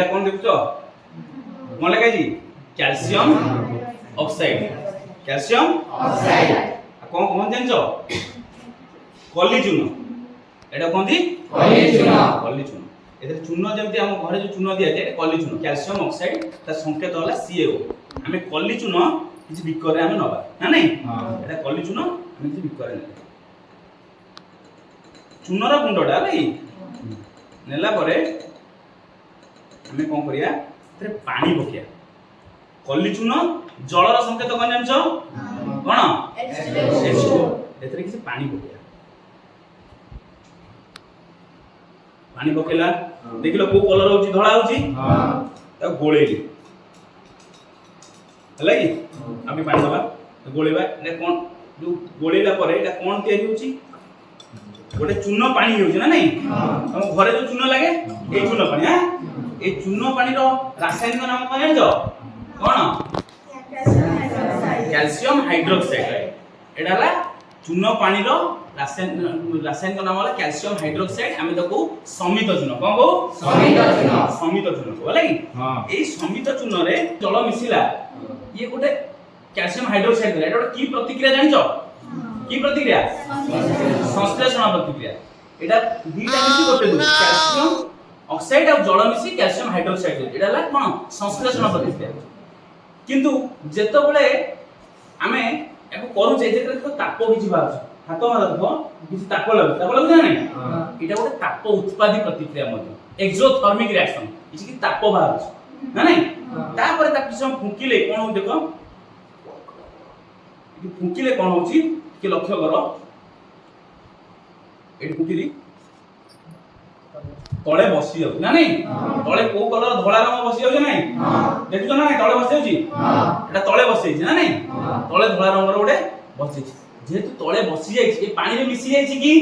एटा कोन देखुछो मन लगा जी calcium oxide कोन कोन जानछो कली चून एटा कोंदी कली चून एते चून जेमति हम घरे जो चून दिया जाय कली चून कैल्शियम ऑक्साइड ता संकेत होला CaO हमें कली चून किछि बिकरे हमें नबा ना नहीं एटा कली चून हमें किछि बिकरे नै चूनर गुंडटा नहीं नेला परे हमें कोन करिया एते पानी पकिया कली चून जलर संकेत कोन जानछो कोन H2O एते किछि पानी पकिया पानी पकेला देखिलो को कलर होची धळा होची ता गोळेली हला की आमी पानी दबा गोळेबा ने कोन जो गोळेला परे एटा कोन तयारी होची गोटे चून पानी होची ना नहीं हम घरे जो चून लागे ए चून पानी हां ए चून पानी रो रासायनिक नाम कोन जानजो कोन कैल्शियम हाइड्रोक्साइड एटा ला चून पानी रो रासायनिक नाम होला कैल्शियम हाइड्रोक्साइड हमें ताको समित चून कोन को समित चून को होला की हां ए समित चून रे जल मिसिला ये गोटे कैल्शियम हाइड्रोक्साइड एटा गोटे की प्रतिक्रिया जानजो की प्रतिक्रिया संश्लेषण प्रतिक्रिया एटा दीटा मिसी गोटे दु कैल्शियम ऑक्साइड और जल मिसी कैल्शियम हाइड्रोक्साइड एटा ला कोन संश्लेषण प्रतिक्रिया किंतु जेतो बळे हमें एको करू जे जे ताप किछि बाछ हाथ मारबो किछि ताप लागु ना नहीं एटा गोटे ताप उत्पादी प्रतिक्रिया मध्य एक्सोथर्मिक रिएक्शन किछि कि ताप बाछ ना नहीं तापर ता किछ फुंकिले कोन हो देखो फुंकिले कोन होची कि लक्ष्य करो एटी फुंकिली तळे बसी जाउ ना नहीं तळे को कलर धोला रंग बसी जाउ नहीं देखियो ना नहीं तळे बसी जाउची एटा तळे बसी जाइछि ना नहीं तळे धोला रंग रो गोटे बसी जाइछि जेतु तळे बसी जाइछि ए पानी रे मिसी जाइछि कि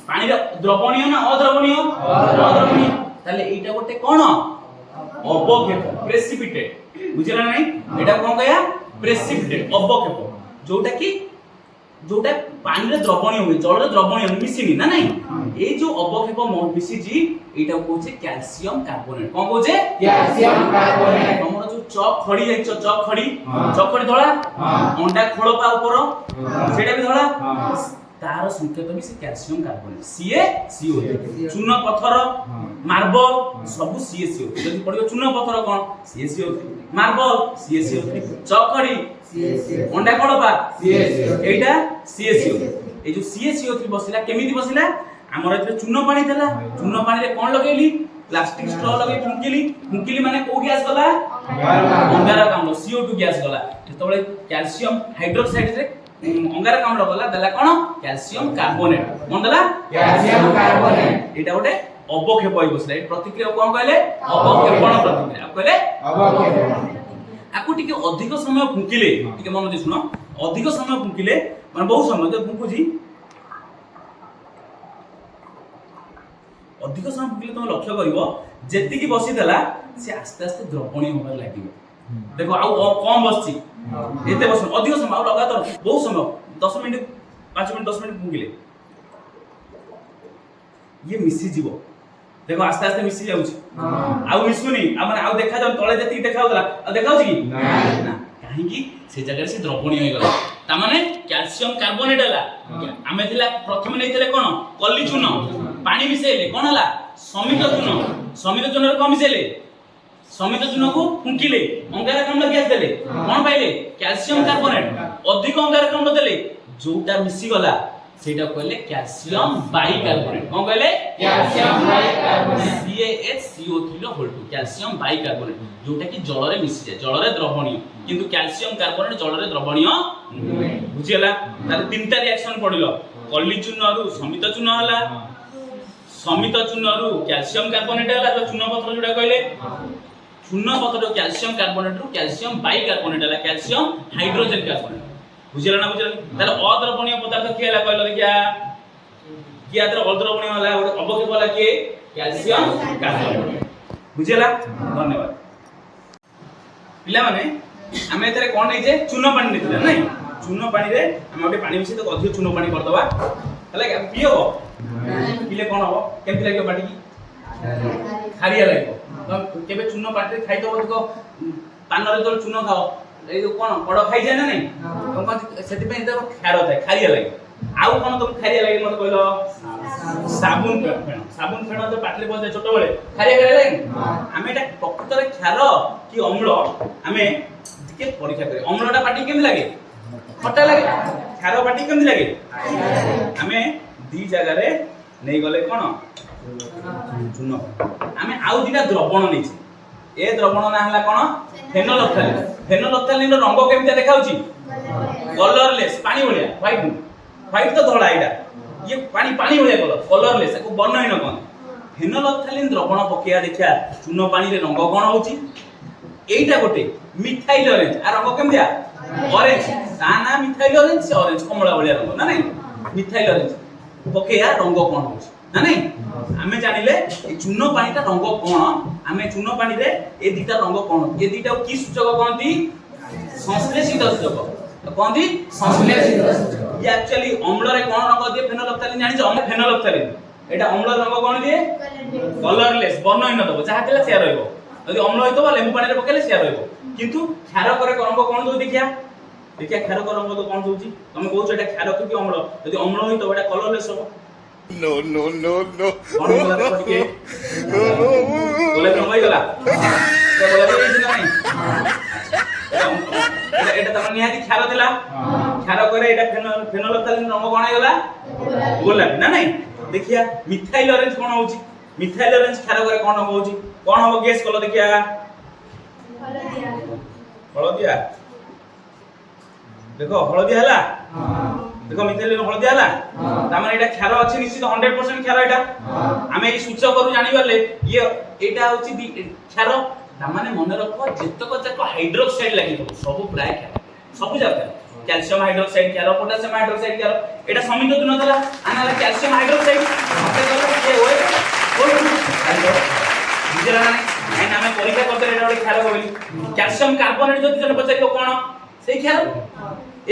पानी रे द्रवणीय ना अद्रवणीय ताले एटा गोटे कोन अवक्षेप प्रेसिपिटेट बुझिला नहीं एटा कोन कहया प्रेसिपिटेट अवक्षेप जोटा पानी रे द्रवणीय होय जल रे द्रवणीय मिसिनी ना नहीं ए जो अवक्षेप मिसी जी एटा कोचे कैल्शियम कार्बोनेट कोन कोचे कैल्शियम कार्बोनेट हमर जो चॉक खड़ी जाय चॉक खड़ी धोला अंडा खोळपा ऊपर सेटा भी धोला तार संकेत भी से कैल्शियम कार्बोनेट CaCO चून पत्थर मार्बल सब CaCO जदी पडियो चून पत्थर कोन CaCO मार्बल CaCO चॉक खड़ी अंडा खोळपा एटा CaCO ए जो CaCO बसिला केमिति बसिला हमर एते चून पानी देला चून पानी रे कोन लगेली प्लास्टिक स्ट्रॉ लगे फुंकिली माने को गैस गला अंगारकाम्ल CO2 गैस गला जेतबळे कैल्शियम हाइड्रोक्साइड रे अंगारकाम्ल गला देला कोन कैल्शियम कार्बोनेट मन देला कैल्शियम कार्बोनेट एटा गोटे अवक्षेप होई बसला ए प्रतिक्रिया कोन कहले अवक्षेपण प्रतिक्रिया कहले अवक्षेपण आकु टिके अधिक समय फुंकिले टिके मन दे सुनो अधिक समय फुंकिले माने बहुत समय जे फुंकुजी अधिक समय फुंकिले तुम लक्ष्य करिवो जेति की बसी देला से आस्ते आस्ते द्रवणीय होबा लागिवो देखो आउ कम बसची एते बस अधिक समय आउ लगातार बहुत समय 10 मिनिट 5 मिनिट 10 मिनिट फुंकिले ये मिसी जीवो देखो आस्ते आस्ते मिसी जाउची आउ मिसुनी आ माने आउ देखा जाउ तळे जेति देखा होतला आ देखाउची कि ना काहे कि से जगह से द्रवणीय होई गला ता माने कैल्शियम कार्बोनेट हला आमे थिला प्रथम नेथिले कोन कली चून पानी मिसेले कोन हला समित चून रे कोन मिसेले समित चून को फुंकिले अंगारकाम्ल गैस देले कोन पाइले कैल्शियम कार्बोनेट अधिक अंगारकाम्ल देले जोटा मिसी गला सेटा कहले कैल्शियम बाइकार्बोनेट कोन कहले calcium bicarbonate CaHCO3 calcium bicarbonate जोटा कि जल रे मिसी जाय जल रे द्रवणीय किंतु कैल्शियम कार्बोनेट जल रे द्रवणीय बुझियला ताले तीनटा रिएक्शन पडिलो कली चून रु समित चून हला समित चून रु कैल्शियम कार्बोनेट हला जो चून पत्र जोडा कहले चून पत्र कैल्शियम कार्बोनेट रु कैल्शियम बाइकार्बोनेट हला कैल्शियम हाइड्रोजन कार्बोनेट बुझिला ना बुझिला ताले अद्रवणीय पदार्थ के हला कहलो देखिया कि आदर अद्रवणीय हला अवक्षेप हला के कैल्शियम कार्बोनेट बुझिला धन्यवाद पिला माने हमें एतरे कोन नै जे चून पानी नेतिला नै चून पानी रे हम ओटे पानी मिसे तो अधिक चून पानी कर दबा हला पियो पिले कोन हो केमति लागियो पाटी की खारिया लागियो केबे चून पाटे खाइ दबो देखो पानरे तो चून खाओ ए कोन कड़ खाइ जाय ना नहीं तुम सेति पे देखो खारो थाए खारिया लागे आउ कोन तुम खारिया लागे मत कहलो साबुन फेण तो पाटले बजे छोट बळे खारिया करे लागे हमें एटा प्रकृत रे खार कि अम्ल हमें के परीक्षा करे अम्लटा पाटी केम लागे खट्टा लागे खार पाटी केम लागे हमें दी जगह रे नै गले कोन चून हमें आउ दिना द्रवण नै ए द्रवण ना हला कोन फेनोल्फथालीन फेनोल्फथालीन रंग केमिता देखाउची कलरलेस पानी भलिया व्हाइट तो धळा एटा ये पानी भलिया कलरलेस को वर्णहीन कोन फेनोल्फथालीन द्रवण पकिया देखिया चून पानी रे रंग कोन होची एटा गोटे मिथाइल ऑरेंज आ रंग केमिया ऑरेंज ता ना मिथाइल ऑरेंज से ऑरेंज कमला भलिया रंग ना नहीं मिथाइल ऑरेंज पकेया रंग कोन होची ना नहीं हमें जानिले ए चून पानीटा रंग कोन हमें चून पानी रे ए दीटा रंग कोन ए दीटा की सूचक कोनती संश्लेषित सूचक कोनती संश्लेषित ये एक्चुअली अम्ल रे कोन रंग दिए फेनोल्फथालीन जानि छ अम्ल फेनोल्फथालीन एटा अम्ल रंग कोन दिए कलरलेस वर्णहीन दबो जहा तेला से रहइबो यदि अम्ल होइतो लेंबू पानी रे पकेले से रहइबो किंतु क्षार करे रंग कोन दो देखिया क्षार कर रंग तो कोन होची तमे कहू एटा क्षार कि अम्ल यदि अम्ल होइतो एटा कलरलेस हो No. बोले नंबर गला तो बोले कि नहीं एटा तम निहाती क्षार दिला क्षार करे एटा फेनोल्फथालीन रंग कोन आइगला गोलापी ना नहीं देखिया मिथाइल ऑरेंज कोन होची मिथाइल ऑरेंज क्षार करे कोन होची कोन हो गेस कलो देखिया हळदिया देखो हळदिया हला देखो मिथाइल हळदिया हला तामे एटा क्षार अछि निश्चित 100% क्षार एटा हमें ई सूचक करू जानि बले ये एटा होछि क्षार तामाने मन रखो जेतक जक हाइड्रोक्साइड लागि सब प्राय क्षार सब जगह कैल्शियम हाइड्रोक्साइड क्षार पोटेशियम हाइड्रोक्साइड क्षार एटा समित न तला आनाला कैल्शियम हाइड्रोक्साइड मते कहलो ये होय बुझला ना नहीं नामे परीक्षा करते एटा ओले क्षार कहली कैल्शियम कार्बोनेट जति जन पचारियो कोन सेई क्षार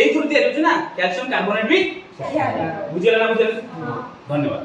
एक तृतीय ना कैल्शियम कार्बोनेट भी बुझला ना धन्यवाद।